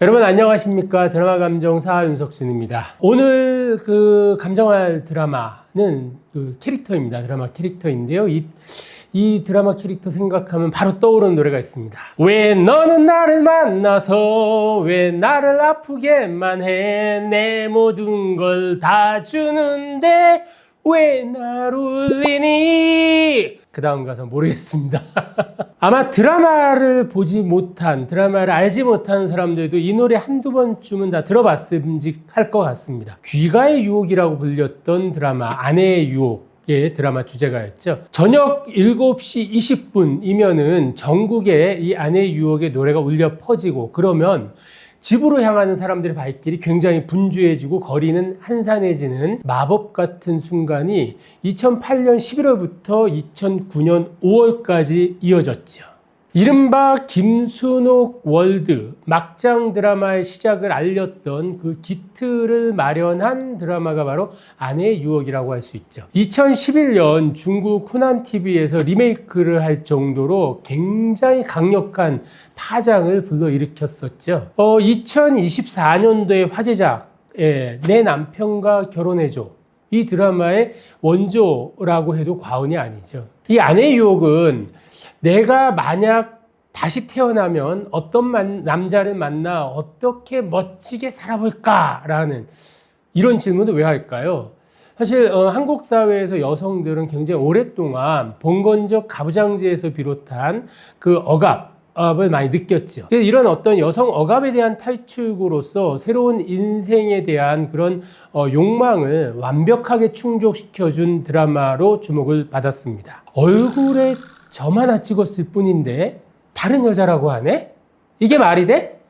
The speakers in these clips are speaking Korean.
여러분 안녕하십니까? 드라마 감정사 윤석순입니다. 오늘 감정할 드라마는 캐릭터입니다. 드라마 캐릭터인데요. 이 드라마 캐릭터 생각하면 바로 떠오르는 노래가 있습니다. 왜 너는 나를 만나서 왜 나를 아프게만 해 내 모든 걸 다 주는데 왜 날 울리니? 그 다음 가사 모르겠습니다. 아마 드라마를 알지 못한 사람들도 이 노래 한두 번쯤은 다 들어봤음직할 것 같습니다. 귀가의 유혹이라고 불렸던 드라마 아내의 유혹의 드라마 주제가였죠. 저녁 7시 20분이면은 전국에 이 아내의 유혹의 노래가 울려 퍼지고 그러면 집으로 향하는 사람들의 발길이 굉장히 분주해지고 거리는 한산해지는 마법 같은 순간이 2008년 11월부터 2009년 5월까지 이어졌죠. 이른바 김순옥 월드 막장 드라마의 시작을 알렸던 그 기틀을 마련한 드라마가 바로 아내의 유혹이라고 할 수 있죠. 2011년 중국 후난TV에서 리메이크를 할 정도로 굉장히 강력한 파장을 불러일으켰었죠. 2024년도의 화제작 내 남편과 결혼해줘, 이 드라마의 원조라고 해도 과언이 아니죠. 이 아내의 유혹은 내가 만약 다시 태어나면 어떤 남자를 만나 어떻게 멋지게 살아볼까라는 이런 질문을 왜 할까요? 사실 한국 사회에서 여성들은 굉장히 오랫동안 봉건적 가부장제에서 비롯한 그 억압을 많이 느꼈죠. 이런 어떤 여성 억압에 대한 탈출구로서 새로운 인생에 대한 그런 욕망을 완벽하게 충족시켜준 드라마로 주목을 받았습니다. 얼굴에 점 하나 찍었을 뿐인데 다른 여자라고 하네? 이게 말이 돼?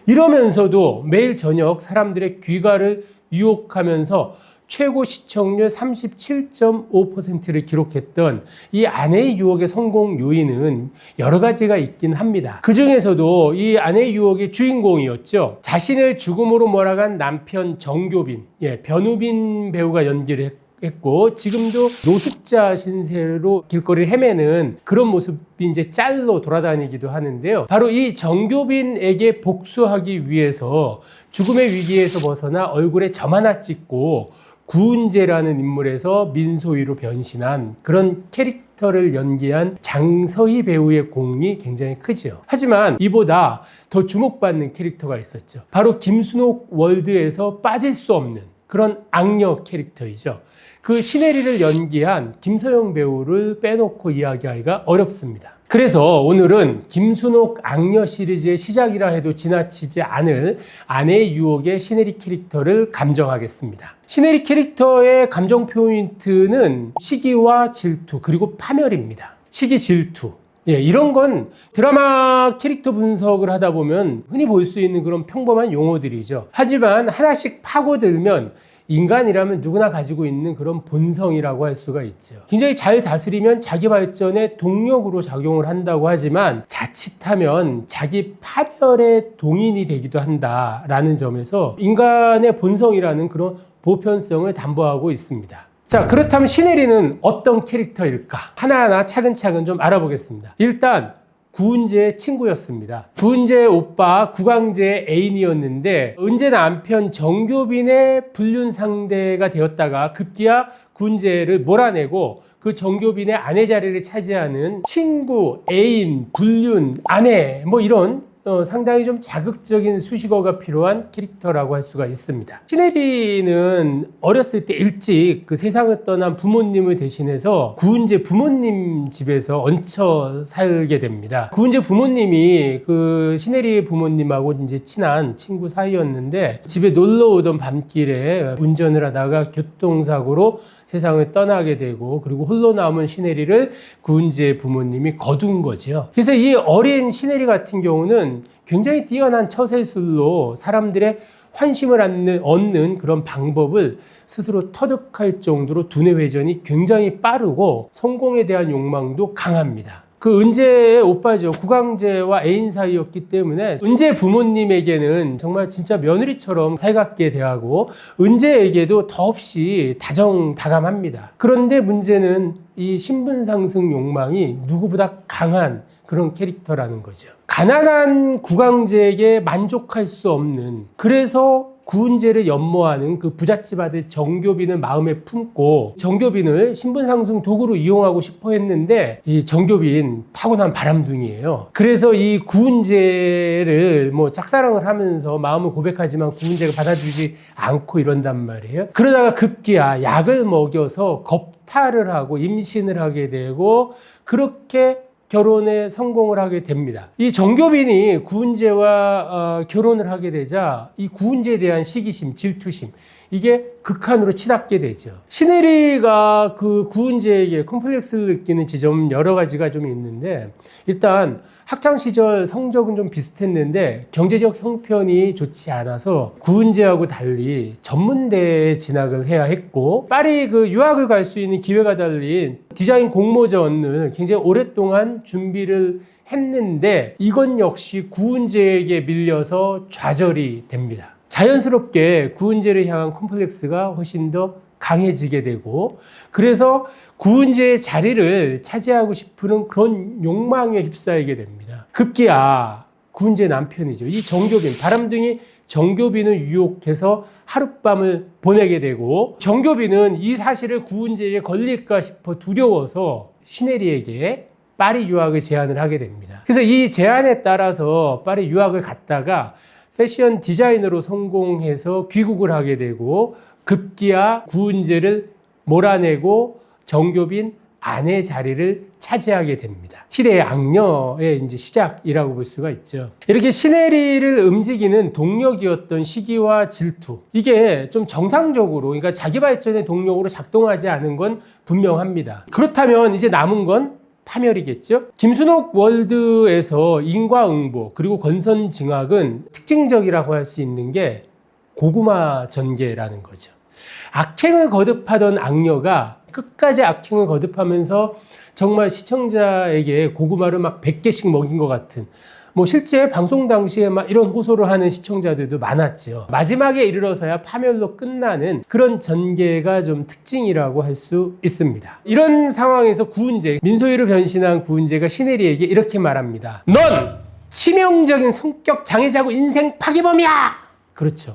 이러면서도 매일 저녁 사람들의 귀가를 유혹하면서 최고 시청률 37.5%를 기록했던 이 아내의 유혹의 성공 요인은 여러 가지가 있긴 합니다. 그 중에서도 이 아내의 유혹의 주인공이었죠. 자신을 죽음으로 몰아간 남편 정교빈, 변우빈 배우가 연기를 했고 지금도 노숙자 신세로 길거리를 헤매는 그런 모습이 이제 짤로 돌아다니기도 하는데요. 바로 이 정교빈에게 복수하기 위해서 죽음의 위기에서 벗어나 얼굴에 점 하나 찍고 구은재라는 인물에서 민소희로 변신한 그런 캐릭터를 연기한 장서희 배우의 공이 굉장히 크죠. 하지만 이보다 더 주목받는 캐릭터가 있었죠. 바로 김순옥 월드에서 빠질 수 없는 그런 악녀 캐릭터이죠. 그 신혜리를 연기한 김서영 배우를 빼놓고 이야기하기가 어렵습니다. 그래서 오늘은 김순옥 악녀 시리즈의 시작이라 해도 지나치지 않을 아내의 유혹의 신혜리 캐릭터를 감정하겠습니다. 신혜리 캐릭터의 감정 포인트는 시기와 질투 그리고 파멸입니다. 시기, 질투. 이런 건 드라마 캐릭터 분석을 하다 보면 흔히 볼 수 있는 그런 평범한 용어들이죠. 하지만 하나씩 파고들면 인간이라면 누구나 가지고 있는 그런 본성이라고 할 수가 있죠. 굉장히 잘 다스리면 자기 발전의 동력으로 작용을 한다고 하지만 자칫하면 자기 파멸의 동인이 되기도 한다라는 점에서 인간의 본성이라는 그런 보편성을 담보하고 있습니다. 자, 그렇다면 신혜리는 어떤 캐릭터일까? 하나하나 차근차근 좀 알아보겠습니다. 일단 구은재의 친구였습니다. 구은재 오빠 구강재의 애인이었는데 은재 남편 정교빈의 불륜 상대가 되었다가 급기야 구은재를 몰아내고 그 정교빈의 아내 자리를 차지하는 친구, 애인, 불륜, 아내 이런 상당히 좀 자극적인 수식어가 필요한 캐릭터라고 할 수가 있습니다. 신혜리는 어렸을 때 일찍 그 세상을 떠난 부모님을 대신해서 구은재 부모님 집에서 얹혀 살게 됩니다. 구은재 부모님이 그 신혜리의 부모님하고 이제 친한 친구 사이였는데 집에 놀러 오던 밤길에 운전을 하다가 교통사고로 세상을 떠나게 되고 그리고 홀로 남은 신혜리를 구은재 부모님이 거둔 거죠. 그래서 이 어린 신혜리 같은 경우는 굉장히 뛰어난 처세술로 사람들의 환심을 얻는 그런 방법을 스스로 터득할 정도로 두뇌 회전이 굉장히 빠르고 성공에 대한 욕망도 강합니다. 그 은재의 오빠죠. 구강재와 애인 사이였기 때문에 은재 부모님에게는 정말 진짜 며느리처럼 살갑게 대하고 은재에게도 더없이 다정다감합니다. 그런데 문제는 이 신분 상승 욕망이 누구보다 강한 그런 캐릭터라는 거죠. 가난한 구강제에게 만족할 수 없는, 그래서 구은재를 연모하는 그 부잣집 아들 정교빈을 마음에 품고 정교빈을 신분상승 도구로 이용하고 싶어 했는데, 이 정교빈 타고난 바람둥이에요. 그래서 이 구은재를 뭐 짝사랑을 하면서 마음을 고백하지만 구은재가 받아주지 않고 이런단 말이에요. 그러다가 급기야 약을 먹여서 겁탈을 하고 임신을 하게 되고, 그렇게 결혼에 성공을 하게 됩니다. 이 정교빈이 구은재와 결혼을 하게 되자 이 구은재에 대한 시기심, 질투심, 이게 극한으로 치닫게 되죠. 신혜리가 그 구은재에게 콤플렉스를 느끼는 지점 여러 가지가 좀 있는데, 일단 학창시절 성적은 좀 비슷했는데 경제적 형편이 좋지 않아서 구은재하고 달리 전문대에 진학을 해야 했고, 파리 그 유학을 갈 수 있는 기회가 달린 디자인 공모전을 굉장히 오랫동안 준비를 했는데, 이건 역시 구은재에게 밀려서 좌절이 됩니다. 자연스럽게 구은재를 향한 콤플렉스가 훨씬 더 강해지게 되고, 그래서 구은재의 자리를 차지하고 싶은 그런 욕망에 휩싸이게 됩니다. 급기야 구은재 남편이죠. 이 정교빈, 바람둥이 정교빈을 유혹해서 하룻밤을 보내게 되고, 정교빈은 이 사실을 구은재에게 걸릴까 싶어 두려워서 신혜리에게 파리 유학을 제안을 하게 됩니다. 그래서 이 제안에 따라서 파리 유학을 갔다가 패션 디자이너로 성공해서 귀국을 하게 되고, 급기야 구은재를 몰아내고 정교빈 아내 자리를 차지하게 됩니다. 시대의 악녀의 이제 시작이라고 볼 수가 있죠. 이렇게 신혜리를 움직이는 동력이었던 시기와 질투, 이게 좀 정상적으로, 그러니까 자기 발전의 동력으로 작동하지 않은 건 분명합니다. 그렇다면 이제 남은 건 파멸이겠죠. 김순옥 월드에서 인과응보 그리고 권선징악은 특징적이라고 할 수 있는 게 고구마 전개라는 거죠. 악행을 거듭하던 악녀가 끝까지 악행을 거듭하면서 정말 시청자에게 고구마를 막 100개씩 먹인 것 같은, 뭐 실제 방송 당시에 막 이런 호소를 하는 시청자들도 많았죠. 마지막에 이르러서야 파멸로 끝나는 그런 전개가 좀 특징이라고 할 수 있습니다. 이런 상황에서 구은재, 민소희로 변신한 구은재가 신혜리에게 이렇게 말합니다. 넌 치명적인 성격 장애자고 인생 파괴범이야! 그렇죠.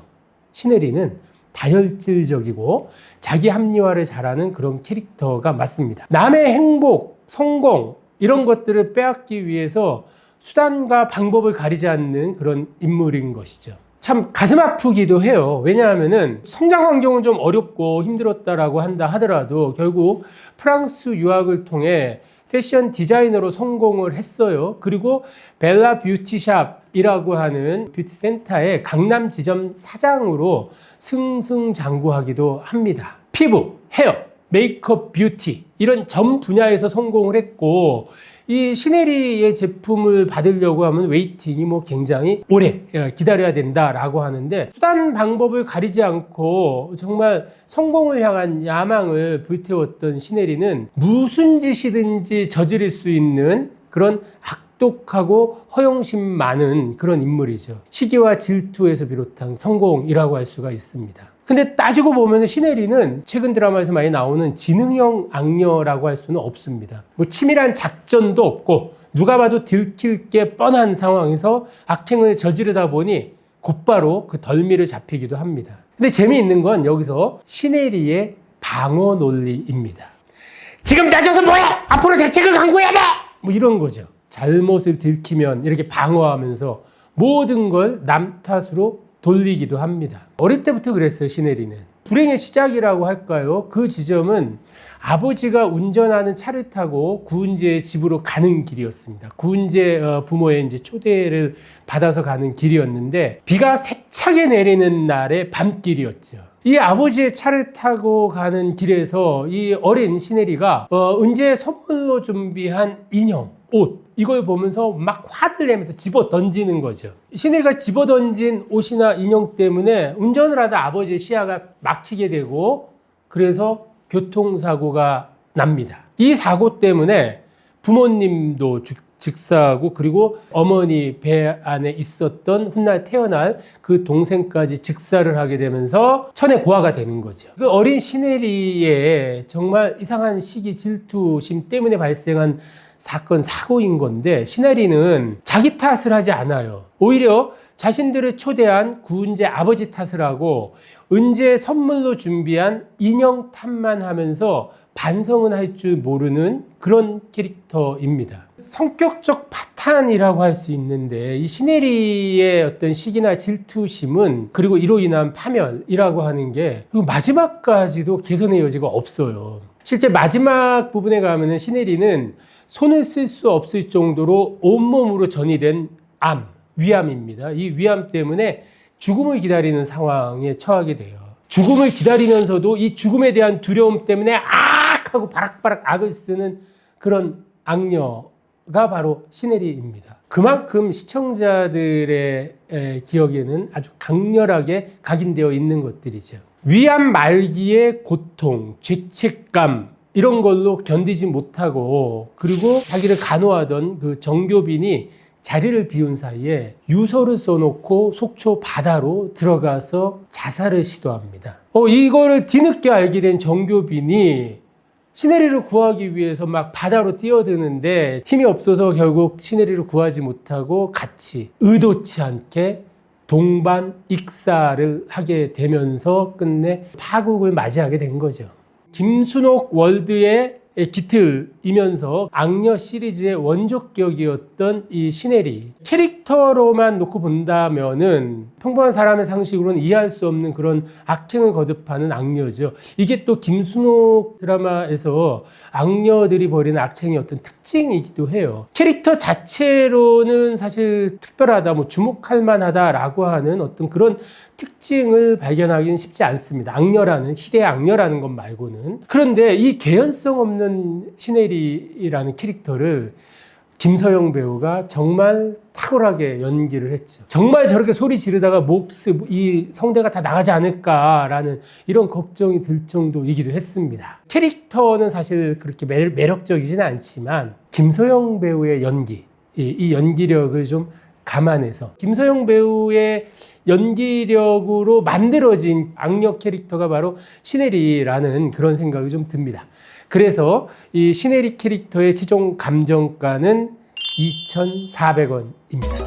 신혜리는 다혈질적이고 자기 합리화를 잘하는 그런 캐릭터가 맞습니다. 남의 행복, 성공 이런 것들을 빼앗기 위해서 수단과 방법을 가리지 않는 그런 인물인 것이죠. 참 가슴 아프기도 해요. 왜냐하면은 성장 환경은 좀 어렵고 힘들었다라고 한다 하더라도 결국 프랑스 유학을 통해 패션 디자이너로 성공을 했어요. 그리고 벨라 뷰티샵이라고 하는 뷰티 센터의 강남 지점 사장으로 승승장구하기도 합니다. 피부, 헤어, 메이크업, 뷰티 이런 전 분야에서 성공을 했고, 이 신혜리의 제품을 받으려고 하면 웨이팅이 뭐 굉장히 오래 기다려야 된다라고 하는데, 수단 방법을 가리지 않고 정말 성공을 향한 야망을 불태웠던 신혜리는 무슨 짓이든지 저지를 수 있는 그런 악독하고 허영심 많은 그런 인물이죠. 시기와 질투에서 비롯한 성공이라고 할 수가 있습니다. 근데 따지고 보면 신혜리는 최근 드라마에서 많이 나오는 지능형 악녀라고 할 수는 없습니다. 뭐 치밀한 작전도 없고 누가 봐도 들킬 게 뻔한 상황에서 악행을 저지르다 보니 곧바로 그 덜미를 잡히기도 합니다. 근데 재미있는 건 여기서 신혜리의 방어 논리입니다. 지금 따져서 뭐해? 앞으로 대책을 강구해야 돼! 뭐 이런 거죠. 잘못을 들키면 이렇게 방어하면서 모든 걸 남 탓으로 돌리기도 합니다. 어릴 때부터 그랬어요, 신혜리는. 불행의 시작이라고 할까요? 그 지점은 아버지가 운전하는 차를 타고 구은재의 집으로 가는 길이었습니다. 구은재 부모의 이제 초대를 받아서 가는 길이었는데, 비가 세차게 내리는 날의 밤길이었죠. 이 아버지의 차를 타고 가는 길에서 이 어린 신혜리가 은재 선물로 준비한 인형, 옷, 이걸 보면서 막 화를 내면서 집어 던지는 거죠. 신혜리가 집어 던진 옷이나 인형 때문에 운전을 하다 아버지의 시야가 막히게 되고, 그래서 교통사고가 납니다. 이 사고 때문에 부모님도 즉사하고, 그리고 어머니 배 안에 있었던 훗날 태어날 그 동생까지 즉사를 하게 되면서 천의 고아가 되는 거죠. 그 어린 신혜리의 정말 이상한 시기 질투심 때문에 발생한 사건 사고인 건데 시네리는 자기 탓을 하지 않아요. 오히려 자신들을 초대한 구은재 아버지 탓을 하고 은재 선물로 준비한 인형 탓만 하면서 반성은 할 줄 모르는 그런 캐릭터입니다. 성격적 파탄이라고 할 수 있는데 이 시네리의 어떤 시기나 질투심은 그리고 이로 인한 파멸이라고 하는 게 마지막까지도 개선의 여지가 없어요. 실제 마지막 부분에 가면은 시네리는 손을 쓸 수 없을 정도로 온몸으로 전이 된 위암입니다. 이 위암 때문에 죽음을 기다리는 상황에 처하게 돼요. 죽음을 기다리면서도 이 죽음에 대한 두려움 때문에 하고 바락바락 악을 쓰는 그런 악녀가 바로 시네리입니다. 그만큼 시청자들의 기억에는 아주 강렬하게 각인되어 있는 것들이죠. 위암 말기의 고통, 죄책감 이런 걸로 견디지 못하고 그리고 자기를 간호하던 그 정교빈이 자리를 비운 사이에 유서를 써놓고 속초 바다로 들어가서 자살을 시도합니다. 이거를 뒤늦게 알게 된 정교빈이 시네리를 구하기 위해서 막 바다로 뛰어드는데 힘이 없어서 결국 시네리를 구하지 못하고 같이 의도치 않게 동반 익사를 하게 되면서 끝내 파국을 맞이하게 된 거죠. 김순옥 월드의 깃틀이면서 악녀 시리즈의 원조격이었던 이 시네리 캐릭터로만 놓고 본다면은 평범한 사람의 상식으로는 이해할 수 없는 그런 악행을 거듭하는 악녀죠. 이게 또 김순옥 드라마에서 악녀들이 벌이는 악행의 어떤 특징이기도 해요. 캐릭터 자체로는 사실 특별하다, 주목할 만하다라고 하는 어떤 그런 특징을 발견하기는 쉽지 않습니다. 희대의 악녀라는 것 말고는. 그런데 이 개연성 없는 시네리라는 캐릭터를 김서영 배우가 정말 탁월하게 연기를 했죠. 정말 저렇게 소리 지르다가 이 성대가 다 나가지 않을까라는 이런 걱정이 들 정도이기도 했습니다. 캐릭터는 사실 그렇게 매력적이지는 않지만 김서영 배우의 연기, 이 연기력을 좀 감안해서 김서영 배우의 연기력으로 만들어진 악력 캐릭터가 바로 시네리라는 그런 생각이 좀 듭니다. 그래서 이 시네리 캐릭터의 최종 감정가는 2,400원입니다.